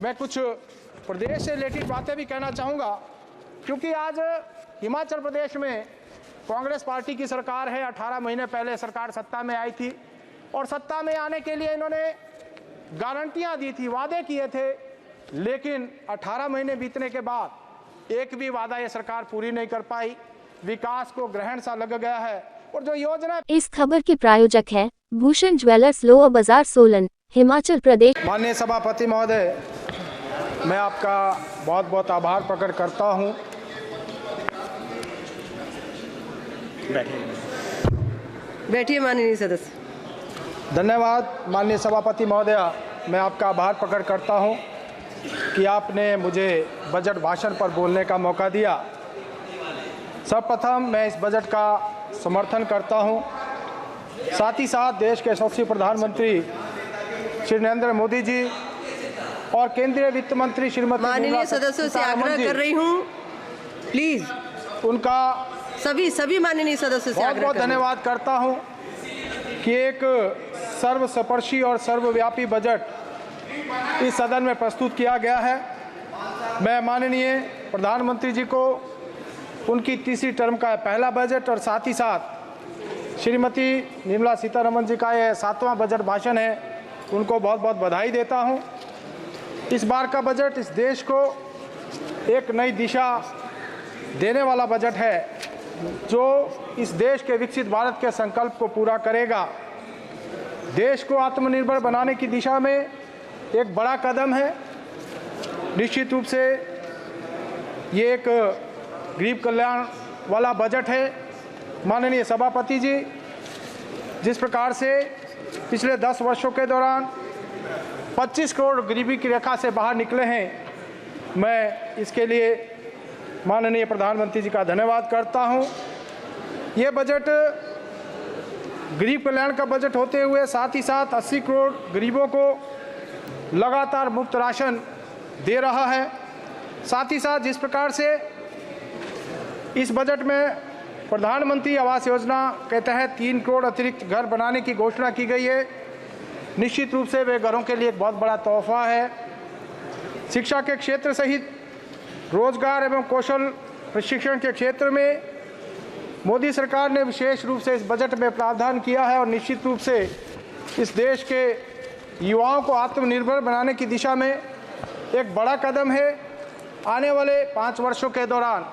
मैं कुछ प्रदेश से रिलेटेड बातें भी कहना चाहूँगा, क्योंकि आज हिमाचल प्रदेश में कांग्रेस पार्टी की सरकार है। 18 महीने पहले सरकार सत्ता में आई थी और सत्ता में आने के लिए इन्होंने गारंटियां दी थी, वादे किए थे, लेकिन 18 महीने बीतने के बाद एक भी वादा ये सरकार पूरी नहीं कर पाई। विकास को ग्रहण सा लग गया है और जो योजना। इस खबर के प्रायोजक है भूषण ज्वेलर्स, लोअर बाजार, सोलन, हिमाचल प्रदेश। माननीय सभापति महोदय, मैं आपका बहुत बहुत आभार प्रकट करता हूं। बैठिए माननीय सदस्य। धन्यवाद माननीय सभापति महोदय, मैं आपका आभार प्रकट करता हूं कि आपने मुझे बजट भाषण पर बोलने का मौका दिया। सर्वप्रथम मैं इस बजट का समर्थन करता हूं। साथ ही साथ देश के यशस्वी प्रधानमंत्री श्री नरेंद्र मोदी जी और केंद्रीय वित्त मंत्री श्रीमती माननीय सदस्यों से आग्रह कर रही हूं, प्लीज उनका सभी माननीय सदस्यों से बहुत बहुत धन्यवाद करता हूं कि एक सर्वस्पर्शी और सर्वव्यापी बजट इस सदन में प्रस्तुत किया गया है। मैं माननीय प्रधानमंत्री जी को उनकी तीसरी टर्म का पहला बजट और साथ ही साथ श्रीमती निर्मला सीतारमण जी का यह 7वां बजट भाषण है, उनको बहुत बहुत बधाई देता हूं। इस बार का बजट इस देश को एक नई दिशा देने वाला बजट है, जो इस देश के विकसित भारत के संकल्प को पूरा करेगा। देश को आत्मनिर्भर बनाने की दिशा में एक बड़ा कदम है। निश्चित रूप से ये एक गरीब कल्याण वाला बजट है। माननीय सभापति जी, जिस प्रकार से पिछले 10 वर्षों के दौरान 25 करोड़ गरीबी की रेखा से बाहर निकले हैं, मैं इसके लिए माननीय प्रधानमंत्री जी का धन्यवाद करता हूं। ये बजट गरीब कल्याण का बजट होते हुए साथ ही साथ 80 करोड़ गरीबों को लगातार मुफ्त राशन दे रहा है। साथ ही साथ जिस प्रकार से इस बजट में प्रधानमंत्री आवास योजना के तहत 3 करोड़ अतिरिक्त घर बनाने की घोषणा की गई है, निश्चित रूप से वे घरों के लिए एक बहुत बड़ा तोहफा है। शिक्षा के क्षेत्र सहित रोजगार एवं कौशल प्रशिक्षण के क्षेत्र में मोदी सरकार ने विशेष रूप से इस बजट में प्रावधान किया है और निश्चित रूप से इस देश के युवाओं को आत्मनिर्भर बनाने की दिशा में एक बड़ा कदम है। आने वाले 5 वर्षों के दौरान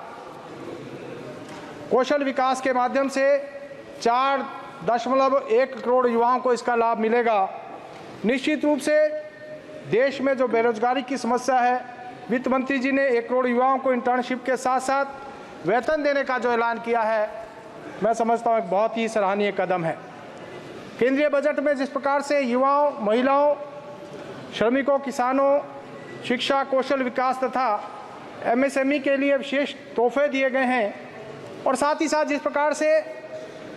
कौशल विकास के माध्यम से 4.1 करोड़ युवाओं को इसका लाभ मिलेगा। निश्चित रूप से देश में जो बेरोजगारी की समस्या है, वित्त मंत्री जी ने 1 करोड़ युवाओं को इंटर्नशिप के साथ साथ वेतन देने का जो ऐलान किया है, मैं समझता हूँ एक बहुत ही सराहनीय कदम है। केंद्रीय बजट में जिस प्रकार से युवाओं, महिलाओं, श्रमिकों, किसानों, शिक्षा, कौशल विकास तथा MSME के लिए विशेष तोहफे दिए गए हैं और साथ ही साथ जिस प्रकार से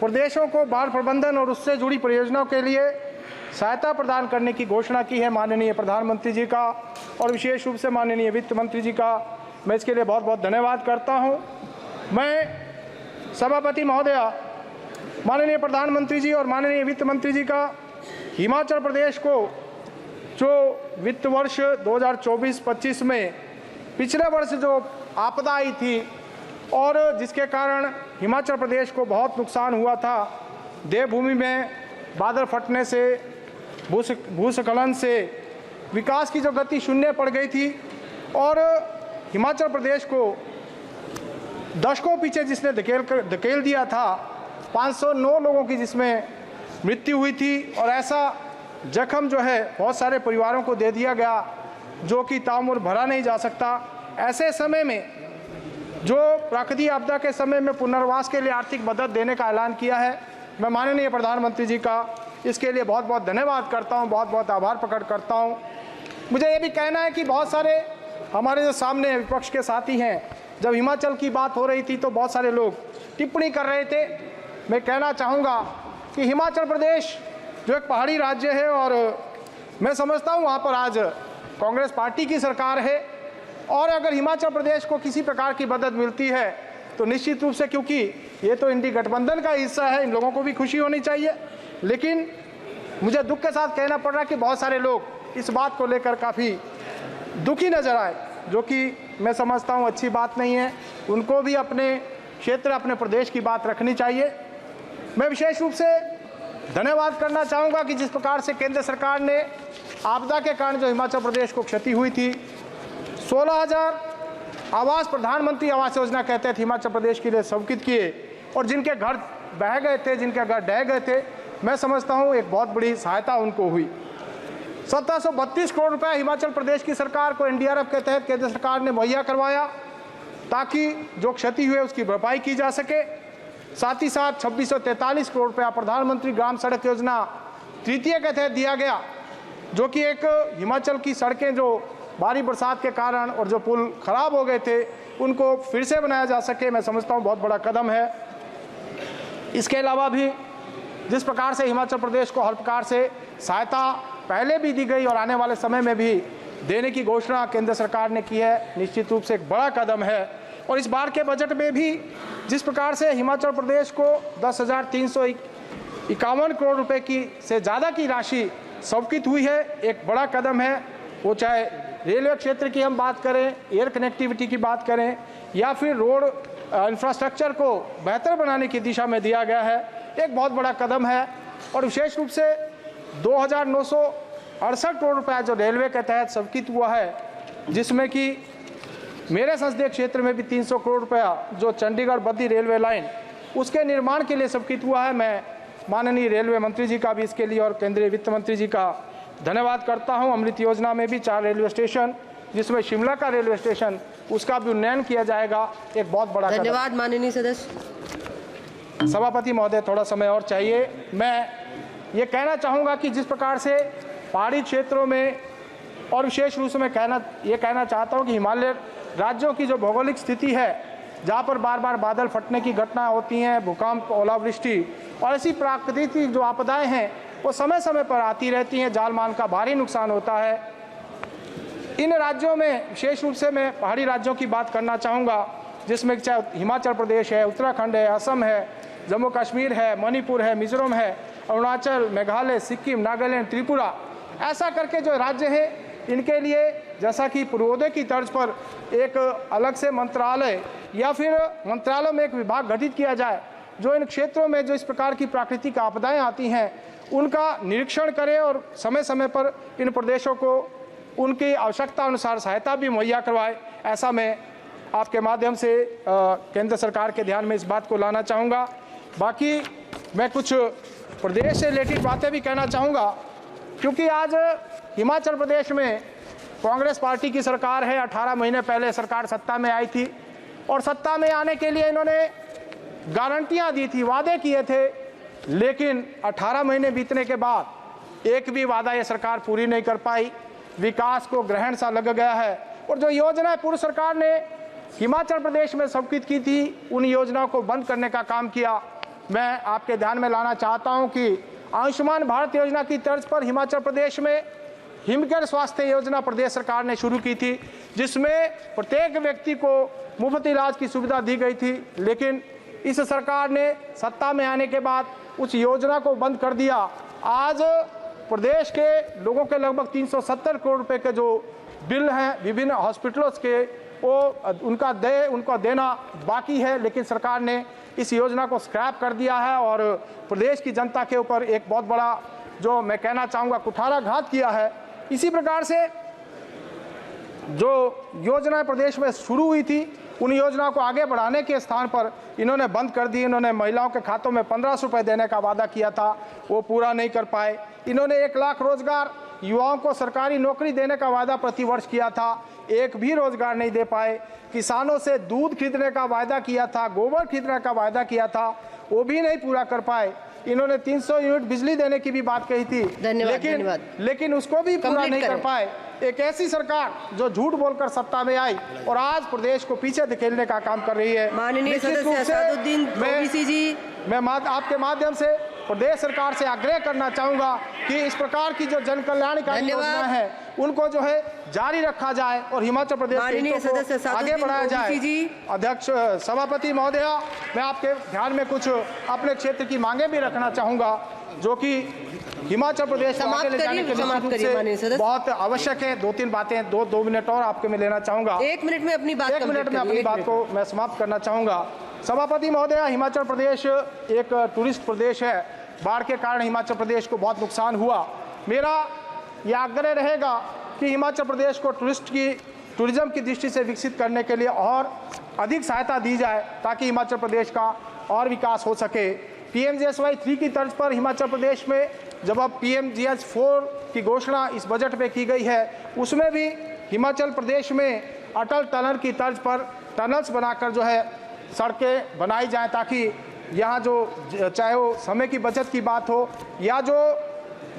प्रदेशों को बाढ़ प्रबंधन और उससे जुड़ी परियोजनाओं के लिए सहायता प्रदान करने की घोषणा की है माननीय प्रधानमंत्री जी का और विशेष रूप से माननीय वित्त मंत्री जी का, मैं इसके लिए बहुत बहुत धन्यवाद करता हूं। मैं सभापति महोदय, माननीय प्रधानमंत्री जी और माननीय वित्त मंत्री जी का हिमाचल प्रदेश को जो वित्त वर्ष 2024-25 में पिछले वर्ष जो आपदा आई थी और जिसके कारण हिमाचल प्रदेश को बहुत नुकसान हुआ था, देवभूमि में बादल फटने से, भूस्खलन से विकास की जो गति शून्य पड़ गई थी और हिमाचल प्रदेश को दशकों पीछे जिसने धकेल दिया था, 509 लोगों की जिसमें मृत्यु हुई थी और ऐसा जख्म जो है बहुत सारे परिवारों को दे दिया गया, जो कि ताउम्र भरा नहीं जा सकता। ऐसे समय में जो प्राकृतिक आपदा के समय में पुनर्वास के लिए आर्थिक मदद देने का ऐलान किया है, मैं माननीय प्रधानमंत्री जी का इसके लिए बहुत बहुत धन्यवाद करता हूं, बहुत बहुत आभार प्रकट करता हूं। मुझे ये भी कहना है कि बहुत सारे हमारे जो सामने विपक्ष के साथी हैं, जब हिमाचल की बात हो रही थी तो बहुत सारे लोग टिप्पणी कर रहे थे। मैं कहना चाहूँगा कि हिमाचल प्रदेश जो एक पहाड़ी राज्य है और मैं समझता हूँ वहाँ पर आज कांग्रेस पार्टी की सरकार है और अगर हिमाचल प्रदेश को किसी प्रकार की मदद मिलती है तो निश्चित रूप से, क्योंकि ये तो इंडी गठबंधन का हिस्सा है, इन लोगों को भी खुशी होनी चाहिए। लेकिन मुझे दुख के साथ कहना पड़ रहा है कि बहुत सारे लोग इस बात को लेकर काफ़ी दुखी नजर आए, जो कि मैं समझता हूं अच्छी बात नहीं है। उनको भी अपने क्षेत्र, अपने प्रदेश की बात रखनी चाहिए। मैं विशेष रूप से धन्यवाद करना चाहूँगा कि जिस प्रकार से केंद्र सरकार ने आपदा के कारण जो हिमाचल प्रदेश को क्षति हुई थी, 16,000 आवास प्रधानमंत्री आवास योजना के तहत हिमाचल प्रदेश के लिए स्वीकृत किए, और जिनके घर बह गए थे, जिनके घर ढह गए थे, मैं समझता हूँ एक बहुत बड़ी सहायता उनको हुई। 1732 करोड़ रुपए हिमाचल प्रदेश की सरकार को एनडीआरएफ के तहत केंद्र सरकार ने मुहैया करवाया, ताकि जो क्षति हुई उसकी भरपाई की जा सके। साथ ही साथ 2643 करोड़ रुपया प्रधानमंत्री ग्राम सड़क योजना तृतीय के तहत दिया गया, जो कि एक हिमाचल की सड़कें जो भारी बरसात के कारण और जो पुल खराब हो गए थे उनको फिर से बनाया जा सके। मैं समझता हूँ बहुत बड़ा कदम है। इसके अलावा भी जिस प्रकार से हिमाचल प्रदेश को हर प्रकार से सहायता पहले भी दी गई और आने वाले समय में भी देने की घोषणा केंद्र सरकार ने की है, निश्चित रूप से एक बड़ा कदम है। और इस बार के बजट में भी जिस प्रकार से हिमाचल प्रदेश को 10,351 करोड़ रुपए की से ज़्यादा की राशि स्वीकृत हुई है, एक बड़ा कदम है। वो चाहे रेलवे क्षेत्र की हम बात करें, एयर कनेक्टिविटी की बात करें, या फिर रोड इंफ्रास्ट्रक्चर को बेहतर बनाने की दिशा में दिया गया है, एक बहुत बड़ा कदम है। और विशेष रूप से 2,968 करोड़ रुपया जो रेलवे के तहत स्वीकृत हुआ है, जिसमें कि मेरे संसदीय क्षेत्र में भी 300 करोड़ रुपया जो चंडीगढ़ बद्दी रेलवे लाइन उसके निर्माण के लिए स्वीकृत हुआ है। मैं माननीय रेलवे मंत्री जी का भी इसके लिए और केंद्रीय वित्त मंत्री जी का धन्यवाद करता हूं। अमृत योजना में भी 4 रेलवे स्टेशन, जिसमें शिमला का रेलवे स्टेशन, उसका भी उन्नयन किया जाएगा, एक बहुत बड़ा कदम। धन्यवाद माननीय सदस्य। सभापति महोदय, थोड़ा समय और चाहिए। मैं ये कहना चाहूँगा कि जिस प्रकार से पहाड़ी क्षेत्रों में और विशेष रूप से मैं कहना चाहता हूँ कि हिमालय राज्यों की जो भौगोलिक स्थिति है, जहाँ पर बार बार बादल फटने की घटनाएं होती हैं, भूकंप, ओलावृष्टि और ऐसी प्राकृतिक जो आपदाएं हैं वो समय समय पर आती रहती हैं, जान माल का भारी नुकसान होता है। इन राज्यों में विशेष रूप से मैं पहाड़ी राज्यों की बात करना चाहूँगा, जिसमें चाहे हिमाचल प्रदेश है, उत्तराखंड है, असम है, जम्मू कश्मीर है, मणिपुर है, मिजोरम है, अरुणाचल, मेघालय, सिक्किम, नागालैंड, त्रिपुरा, ऐसा करके जो राज्य हैं इनके लिए जैसा कि पूर्वोदय की तर्ज पर एक अलग से मंत्रालय या फिर मंत्रालय में एक विभाग गठित किया जाए, जो इन क्षेत्रों में जो इस प्रकार की प्राकृतिक आपदाएं आती हैं उनका निरीक्षण करे और समय समय पर इन प्रदेशों को उनकी आवश्यकता अनुसार सहायता भी मुहैया करवाए। ऐसा मैं आपके माध्यम से केंद्र सरकार के ध्यान में इस बात को लाना चाहूँगा। बाकी मैं कुछ प्रदेश से रिलेटेड बातें भी कहना चाहूँगा, क्योंकि आज हिमाचल प्रदेश में कांग्रेस पार्टी की सरकार है। 18 महीने पहले सरकार सत्ता में आई थी और सत्ता में आने के लिए इन्होंने गारंटियां दी थी, वादे किए थे, लेकिन 18 महीने बीतने के बाद एक भी वादा ये सरकार पूरी नहीं कर पाई। विकास को ग्रहण सा लग गया है और जो योजना पूर्व सरकार ने हिमाचल प्रदेश में स्वीकृत की थी, उन योजनाओं को बंद करने का काम किया। मैं आपके ध्यान में लाना चाहता हूं कि आयुष्मान भारत योजना की तर्ज पर हिमाचल प्रदेश में हिमकेयर स्वास्थ्य योजना प्रदेश सरकार ने शुरू की थी, जिसमें प्रत्येक व्यक्ति को मुफ्त इलाज की सुविधा दी गई थी। लेकिन इस सरकार ने सत्ता में आने के बाद उस योजना को बंद कर दिया। आज प्रदेश के लोगों के लगभग 370 करोड़ रुपए के जो बिल हैं विभिन्न हॉस्पिटल्स के, वो उनको देना बाकी है, लेकिन सरकार ने इस योजना को स्क्रैप कर दिया है और प्रदेश की जनता के ऊपर एक बहुत बड़ा, जो मैं कहना चाहूँगा, कुठाराघात किया है। इसी प्रकार से जो योजनाएं प्रदेश में शुरू हुई थी, उन योजनाओं को आगे बढ़ाने के स्थान पर इन्होंने बंद कर दी। इन्होंने महिलाओं के खातों में 1500 रुपये देने का वादा किया था, वो पूरा नहीं कर पाए। इन्होंने 1 लाख रोजगार युवाओं को सरकारी नौकरी देने का वादा प्रतिवर्ष किया था, एक भी रोजगार नहीं दे पाए। किसानों से दूध खरीदने का वादा किया था, गोबर खरीदने का वादा किया था, वो भी नहीं पूरा कर पाए। इन्होंने 300 यूनिट बिजली देने की भी बात कही थी, लेकिन उसको भी पूरा नहीं कर पाए। एक ऐसी सरकार जो झूठ बोलकर सत्ता में आई और आज प्रदेश को पीछे धकेलने का काम कर रही है। माननीय सदस्य असादुद्दीन ओवैसी जी, मैं आपके माध्यम से प्रदेश सरकार से आग्रह करना चाहूंगा कि इस प्रकार की जो जन कल्याणकारी योजना है उनको जो है जारी रखा जाए और हिमाचल प्रदेश को आगे बढ़ाया जाए। अध्यक्ष, सभापति महोदया, मैं आपके ध्यान में कुछ अपने क्षेत्र की मांगे भी रखना चाहूंगा, जो कि हिमाचल प्रदेश को आगे ले जाने के समाप्त निश्चित करिए, रूप माननीय से सदस्य। बहुत आवश्यक है। 2-3 बातें, दो मिनट और आपके मैं लेना चाहूंगा। 1 मिनट में अपनी बात 1 मिनट में अपनी बात को मैं समाप्त करना चाहूंगा। सभापति महोदय, हिमाचल प्रदेश एक टूरिस्ट प्रदेश है। बाढ़ के कारण हिमाचल प्रदेश को बहुत नुकसान हुआ। मेरा यह आग्रह रहेगा कि हिमाचल प्रदेश को टूरिज्म की दृष्टि से विकसित करने के लिए और अधिक सहायता दी जाए ताकि हिमाचल प्रदेश का और विकास हो सके। PMGSY 3 की तर्ज पर हिमाचल प्रदेश में जब अब PMGS 4 की घोषणा इस बजट में की गई है, उसमें भी हिमाचल प्रदेश में अटल टनल की तर्ज पर टनल्स बनाकर जो है सड़कें बनाई जाएं ताकि यहाँ जो चाहे वो समय की बचत की बात हो या जो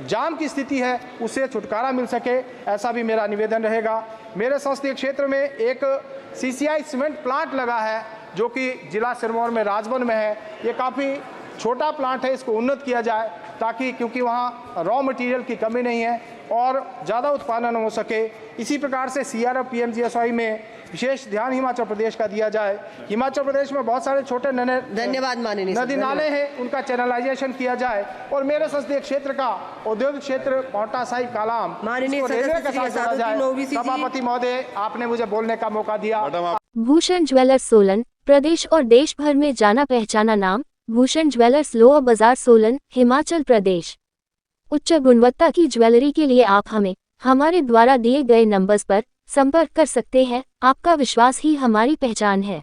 जाम की स्थिति है उससे छुटकारा मिल सके, ऐसा भी मेरा निवेदन रहेगा। मेरे संसदीय क्षेत्र में एक CCI सीमेंट प्लांट लगा है जो कि जिला सिरमौर में राजवन में है। ये काफ़ी छोटा प्लांट है, इसको उन्नत किया जाए ताकि, क्योंकि वहाँ रॉ मटेरियल की कमी नहीं है और ज़्यादा उत्पादन हो सके। इसी प्रकार से CRF PMGSY में विशेष ध्यान हिमाचल प्रदेश का दिया जाए। हिमाचल प्रदेश में बहुत सारे छोटे धन्यवाद माननीय नदी नाले हैं, उनका चैनलाइजेशन किया जाए और मेरे संसदीय क्षेत्र का औद्योगिक क्षेत्र पांवटा साहिब कालाम माननीय इसको रेलवे के साथ जोड़ा जाए। सदस्य सभापति महोदय, आपने मुझे बोलने का मौका दिया। भूषण ज्वेलर्स सोलन, प्रदेश और देश भर में जाना पहचाना नाम। भूषण ज्वेलर्स लोअर बाजार सोलन, हिमाचल प्रदेश। उच्च गुणवत्ता की ज्वेलरी के लिए आप हमारे द्वारा दिए गए नंबर्स पर संपर्क कर सकते हैं। आपका विश्वास ही हमारी पहचान है।